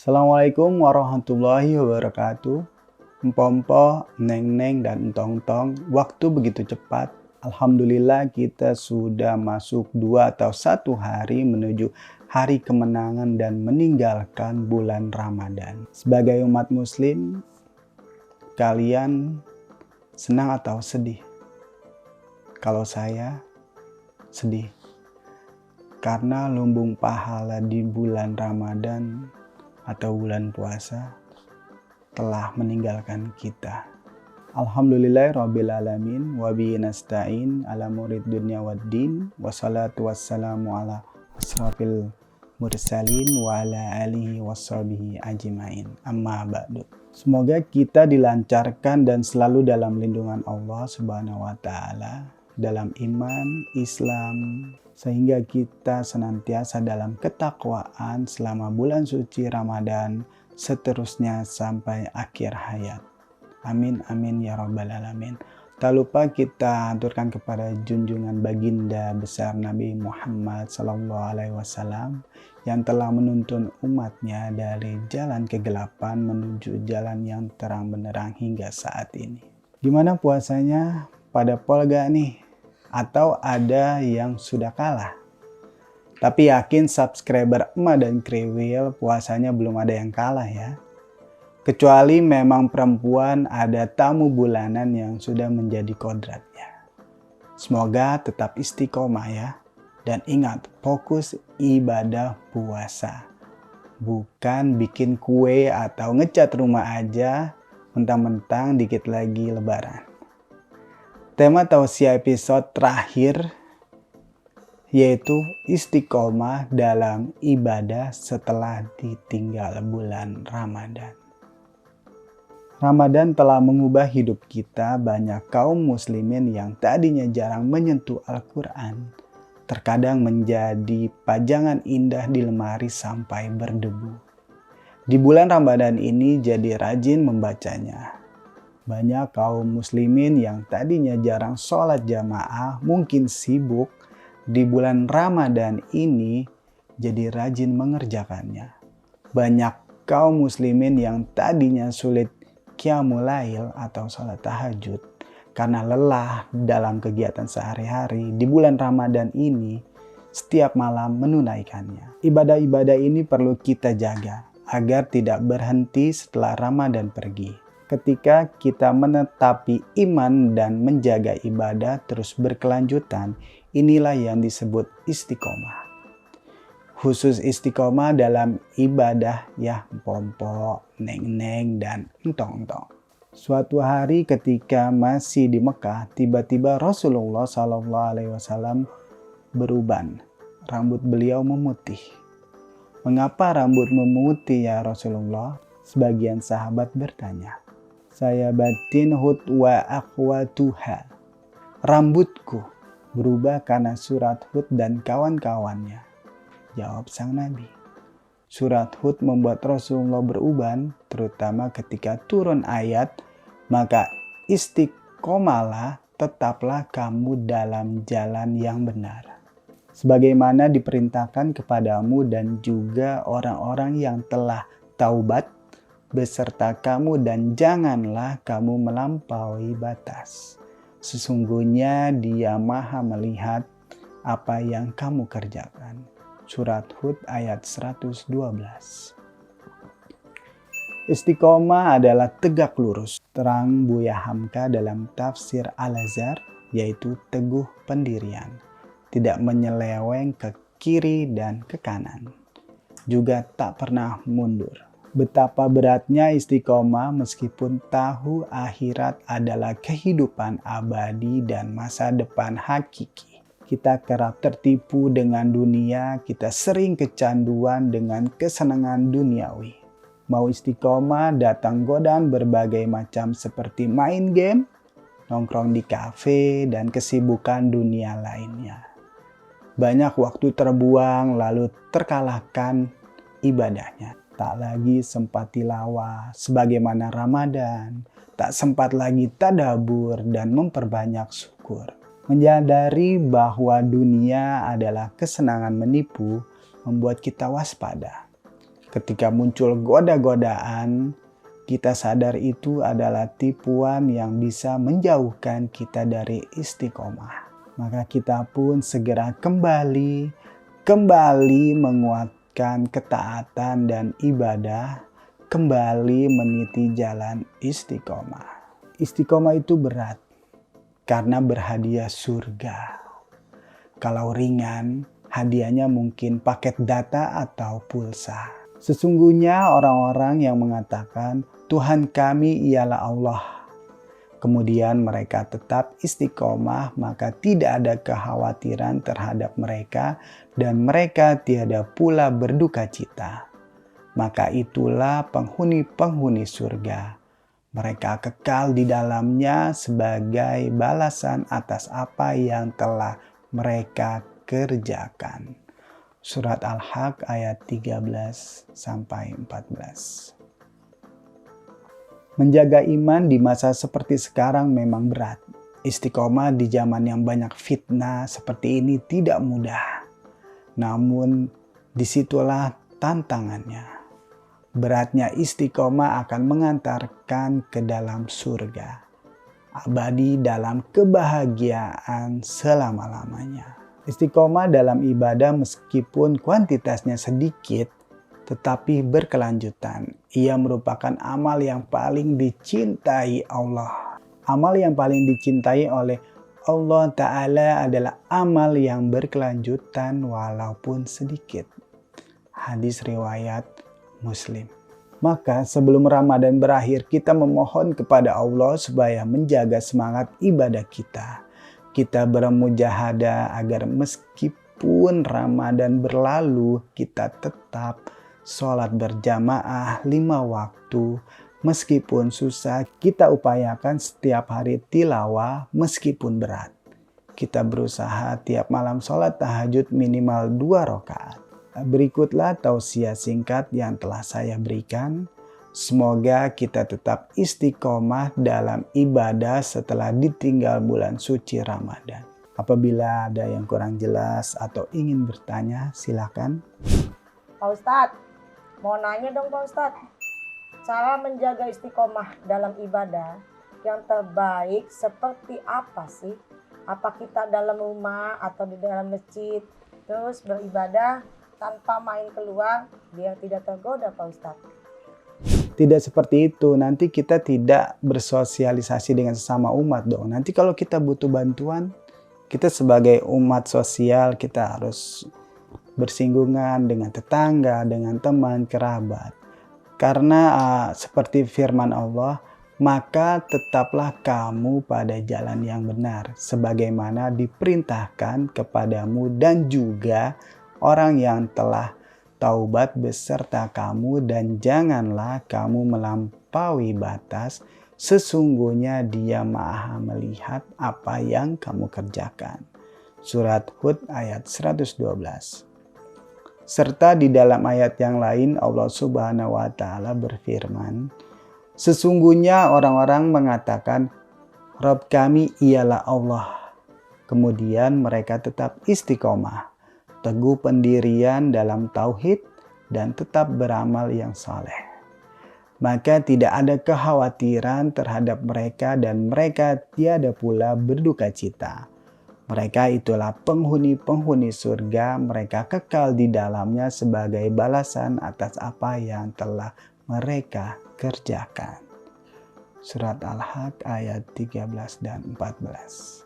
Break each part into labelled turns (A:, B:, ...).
A: Assalamualaikum warahmatullahi wabarakatuh. Empompo, neng-neng, dan entong-tong, waktu begitu cepat. Alhamdulillah kita sudah masuk 2 atau 1 hari menuju hari kemenangan dan meninggalkan bulan Ramadan. Sebagai umat muslim, kalian senang atau sedih? Kalau saya sedih. Karena lumbung pahala di bulan Ramadan atau bulan puasa telah meninggalkan kita. Alhamdulillahirrabbilalamin wa bihi nasta'in ala murid dunya waddin wassalatu wassalamu ala asrafil mursalin wa ala alihi washabihi ajmain amma ba'du. Semoga kita dilancarkan dan selalu dalam lindungan Allah Subhanahu wa taala, dalam iman, Islam, sehingga kita senantiasa dalam ketakwaan selama bulan suci Ramadan, seterusnya sampai akhir hayat. Amin amin ya rabbal alamin. Tak lupa kita aturkan kepada junjungan baginda besar Nabi Muhammad SAW yang telah menuntun umatnya dari jalan kegelapan menuju jalan yang terang benderang hingga saat ini. Gimana puasanya? Pada pol gak nih? Atau ada yang sudah kalah? Tapi yakin subscriber emak dan kriwil puasanya belum ada yang kalah ya. Kecuali memang perempuan ada tamu bulanan yang sudah menjadi kodratnya. Semoga tetap istiqomah ya. Dan ingat, fokus ibadah puasa. Bukan bikin kue atau ngecat rumah aja mentang-mentang dikit lagi lebaran. Tema tausiah episode terakhir yaitu istiqomah dalam ibadah setelah ditinggal bulan Ramadan. Ramadan telah mengubah hidup kita. Banyak kaum muslimin yang tadinya jarang menyentuh Al-Quran, terkadang menjadi pajangan indah di lemari sampai berdebu. Di bulan Ramadan ini jadi rajin membacanya. Banyak kaum muslimin yang tadinya jarang sholat jamaah, mungkin sibuk, di bulan Ramadan ini jadi rajin mengerjakannya. Banyak kaum muslimin yang tadinya sulit qiyamul lail atau sholat tahajud karena lelah dalam kegiatan sehari-hari, di bulan Ramadan ini setiap malam menunaikannya. Ibadah-ibadah ini perlu kita jaga agar tidak berhenti setelah Ramadan pergi. Ketika kita menetapi iman dan menjaga ibadah terus berkelanjutan, inilah yang disebut istiqomah. Khusus istiqomah dalam ibadah ya pompo, neng-neng, dan entong-entong. Suatu hari ketika masih di Mekah, tiba-tiba Rasulullah SAW beruban. Rambut beliau memutih. Mengapa rambut memutih ya Rasulullah? Sebagian sahabat bertanya. Saya batin hud wa akhwatuha. Rambutku berubah karena surat Hud dan kawan-kawannya. Jawab sang Nabi. Surat Hud membuat Rasulullah beruban, terutama ketika turun ayat, maka istiqomalah, tetaplah kamu dalam jalan yang benar. Sebagaimana diperintahkan kepadamu dan juga orang-orang yang telah taubat beserta kamu, dan janganlah kamu melampaui batas. Sesungguhnya Dia Maha melihat apa yang kamu kerjakan. Surat Hud ayat 112. Istiqomah adalah tegak lurus. Terang Buya Hamka dalam tafsir Al-Azhar, yaitu teguh pendirian. Tidak menyeleweng ke kiri dan ke kanan. Juga tak pernah mundur. Betapa beratnya istiqomah meskipun tahu akhirat adalah kehidupan abadi dan masa depan hakiki. Kita kerap tertipu dengan dunia, kita sering kecanduan dengan kesenangan duniawi. Mau istiqomah datang godaan berbagai macam seperti main game, nongkrong di kafe, dan kesibukan dunia lainnya. Banyak waktu terbuang lalu terkalahkan ibadahnya. Tak lagi sempat tilawah sebagaimana Ramadan, tak sempat lagi tadabur dan memperbanyak syukur. Menyadari bahwa dunia adalah kesenangan menipu membuat kita waspada. Ketika muncul goda-godaan, kita sadar itu adalah tipuan yang bisa menjauhkan kita dari istiqomah. Maka kita pun segera kembali menguatkan ketaatan dan ibadah, kembali meniti jalan istiqomah. Istiqomah itu berat karena berhadiah surga. Kalau ringan, hadiahnya mungkin paket data atau pulsa. Sesungguhnya orang-orang yang mengatakan Tuhan kami ialah Allah, kemudian mereka tetap istiqomah, maka tidak ada kekhawatiran terhadap mereka dan mereka tiada pula berduka cita. Maka itulah penghuni-penghuni surga. Mereka kekal di dalamnya sebagai balasan atas apa yang telah mereka kerjakan. Surat Al-Haqq ayat 13-14. Menjaga iman di masa seperti sekarang memang berat. Istiqomah di zaman yang banyak fitnah seperti ini tidak mudah. Namun disitulah tantangannya. Beratnya istiqomah akan mengantarkan ke dalam surga. Abadi dalam kebahagiaan selama-lamanya. Istiqomah dalam ibadah meskipun kuantitasnya sedikit, tetapi berkelanjutan. Ia merupakan amal yang paling dicintai Allah. Amal yang paling dicintai oleh Allah Ta'ala adalah amal yang berkelanjutan walaupun sedikit. Hadis riwayat Muslim. Maka sebelum Ramadan berakhir, kita memohon kepada Allah supaya menjaga semangat ibadah kita. Kita bermujahadah agar meskipun Ramadan berlalu, kita tetap sholat berjamaah 5 waktu. Meskipun susah, kita upayakan setiap hari tilawah meskipun berat. Kita berusaha tiap malam sholat tahajud minimal 2 rakaat. Berikutlah tausiah singkat yang telah saya berikan. Semoga kita tetap istiqomah dalam ibadah setelah ditinggal bulan suci Ramadan. Apabila ada yang kurang jelas atau ingin bertanya, silakan.
B: Pak Ustadz, mau nanya dong Pak Ustadz. Cara menjaga istiqomah dalam ibadah yang terbaik seperti apa sih? Apa kita dalam rumah atau di dalam masjid terus beribadah tanpa main keluar biar tidak tergoda Pak Ustadz?
A: Tidak seperti itu, nanti kita tidak bersosialisasi dengan sesama umat dong. Nanti kalau kita butuh bantuan, kita sebagai umat sosial, kita harus bersinggungan dengan tetangga, dengan teman, kerabat. Karena seperti firman Allah, maka tetaplah kamu pada jalan yang benar, sebagaimana diperintahkan kepadamu dan juga orang yang telah taubat beserta kamu, dan janganlah kamu melampaui batas, sesungguhnya Dia Maha melihat apa yang kamu kerjakan. Surat Hud ayat 112. Serta di dalam ayat yang lain Allah Subhanahu wa taala berfirman, sesungguhnya orang-orang mengatakan Rabb kami ialah Allah. Kemudian mereka tetap istiqomah, teguh pendirian dalam tauhid, dan tetap beramal yang saleh. Maka tidak ada kekhawatiran terhadap mereka dan mereka tiada pula berduka cita. Mereka itulah penghuni-penghuni surga, mereka kekal di dalamnya sebagai balasan atas apa yang telah mereka kerjakan. Surat Al-Haqq ayat 13 dan 14.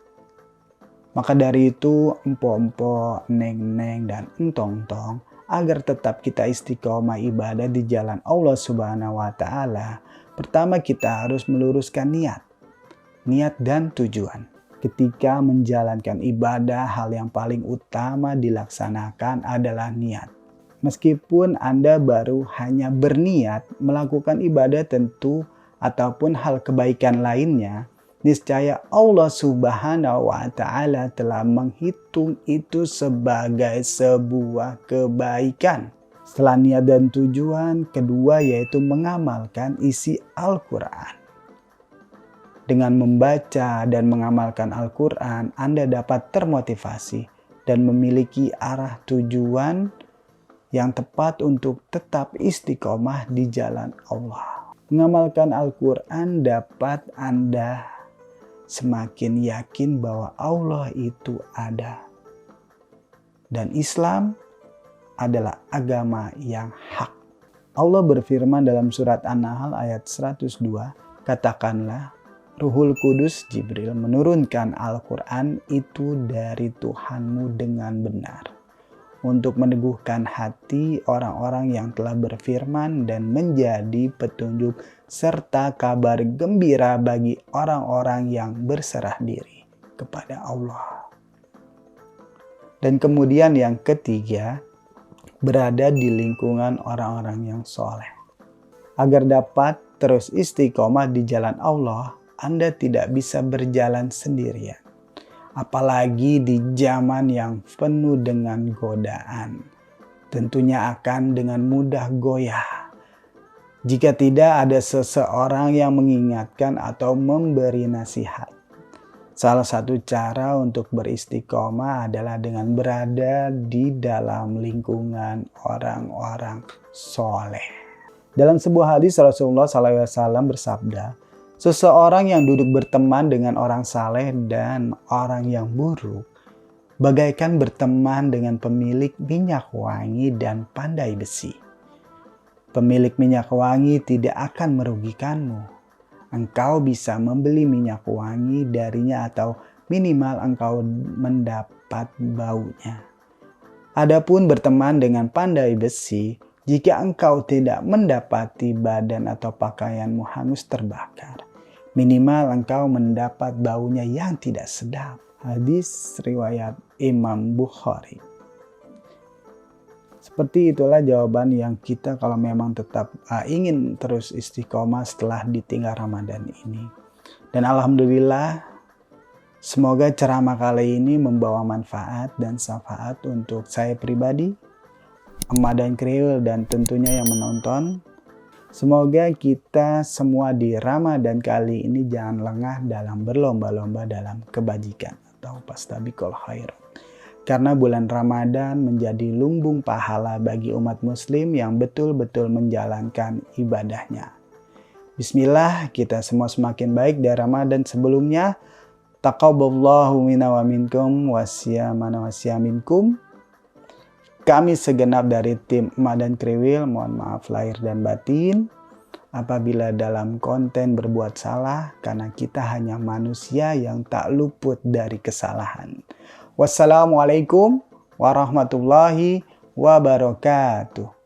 A: Maka dari itu, empo-empo, neng-neng, dan entong-tong, agar tetap kita istiqomah ibadah di jalan Allah Subhanahu wa taala, pertama kita harus meluruskan niat dan tujuan. Ketika menjalankan ibadah, hal yang paling utama dilaksanakan adalah niat. Meskipun Anda baru hanya berniat melakukan ibadah tentu ataupun hal kebaikan lainnya, niscaya Allah Subhanahu wa taala telah menghitung itu sebagai sebuah kebaikan. Setelah niat dan tujuan, kedua yaitu mengamalkan isi Al-Quran. Dengan membaca dan mengamalkan Al-Quran, Anda dapat termotivasi dan memiliki arah tujuan yang tepat untuk tetap istiqomah di jalan Allah. Mengamalkan Al-Quran dapat Anda semakin yakin bahwa Allah itu ada. Dan Islam adalah agama yang hak. Allah berfirman dalam surat An-Nahl ayat 102, katakanlah, Ruhul Kudus Jibril menurunkan Al-Quran itu dari Tuhanmu dengan benar, untuk meneguhkan hati orang-orang yang telah berfirman dan menjadi petunjuk serta kabar gembira bagi orang-orang yang berserah diri kepada Allah. Dan kemudian yang ketiga, berada di lingkungan orang-orang yang soleh. Agar dapat terus istiqomah di jalan Allah, Anda tidak bisa berjalan sendirian. Apalagi di zaman yang penuh dengan godaan. Tentunya akan dengan mudah goyah jika tidak ada seseorang yang mengingatkan atau memberi nasihat. Salah satu cara untuk beristiqomah adalah dengan berada di dalam lingkungan orang-orang soleh. Dalam sebuah hadis Rasulullah SAW bersabda, seseorang yang duduk berteman dengan orang saleh dan orang yang buruk, bagaikan berteman dengan pemilik minyak wangi dan pandai besi. Pemilik minyak wangi tidak akan merugikanmu. Engkau bisa membeli minyak wangi darinya atau minimal engkau mendapat baunya. Adapun berteman dengan pandai besi, jika engkau tidak mendapati badan atau pakaianmu hangus terbakar, minimal engkau mendapat baunya yang tidak sedap. Hadis riwayat Imam Bukhari. Seperti itulah jawaban yang kita kalau memang tetap ingin terus istiqomah setelah ditinggal Ramadan ini. Dan alhamdulillah, semoga ceramah kali ini membawa manfaat dan syafaat untuk saya pribadi, emak dan kriwil, dan tentunya yang menonton. Semoga kita semua di Ramadan kali ini jangan lengah dalam berlomba-lomba dalam kebajikan atau fastabiqul khairat. Karena bulan Ramadan menjadi lumbung pahala bagi umat muslim yang betul-betul menjalankan ibadahnya. Bismillah, kita semua semakin baik dari Ramadan sebelumnya. Taqabbalallahu minna wa minkum wasyamana wasyaminkum. Kami segenap dari tim Emak dan Kriwil, mohon maaf lahir dan batin apabila dalam konten berbuat salah, karena kita hanya manusia yang tak luput dari kesalahan. Wassalamualaikum warahmatullahi wabarakatuh.